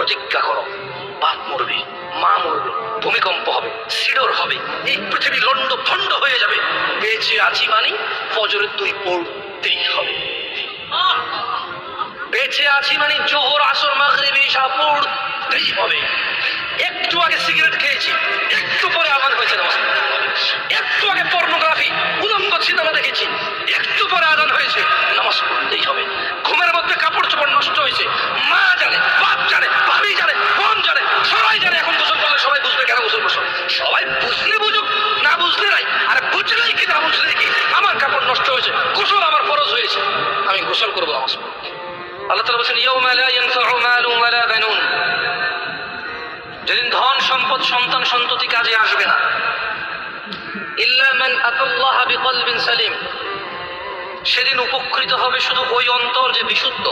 প্রতিজ্ঞা করো, বাপ মরবে, মা মরবে, ভূমিকম্প হবে, সিডর হবে, এই পৃথিবী লন্ড ভন্ড হয়ে যাবে, বেঁচে আছি মানে ফজরের 2 পড়তেই হবে। বেঁচে আছি মানে জোহর, আসর, মাগরিব, ইশা পড়তেই হবে। একটু আগে সিগারেট খেয়েছি, একটু পরে আজান হয়েছে নামাজ পড়তে হবে। একটু আগে পর্নোগ্রাফি, উলঙ্গ সিনেমা দেখেছি, একটু পরে আজান হয়েছে, নামাজ পড়তেই হবে। ঘুমের মধ্যে কাপড় চোপড় নষ্ট হয়েছে, মা জানে, বাপ জানে, ভাবি জানে, বোন জানে, সবাই জানে। এখন গোসল করলে সবাই বুঝবে কেন গোসল করছো। সবাই বুঝলে বুঝুক, না বুঝলে নাই। আর বুঝলেই কি না বুঝলে কি, আমার কাপড় নষ্ট হয়েছে, গোসল আমার ফরজ হয়েছে, আমি গোসল করবো, নামাজ পড়বো। আল্লাহ তাআলা বলেন, ইয়াউমা লা ইয়ানফাউ মালুন ওয়ালা বানুন, যেদিন ধন সম্পদ সন্তান সন্ততি কাজে আসবে না, ইল্লা মান আতাল্লাহ বিকলবিন সালিম, সেদিন উপকৃত হবে শুধু ওই অন্তর যে বিশুদ্ধ।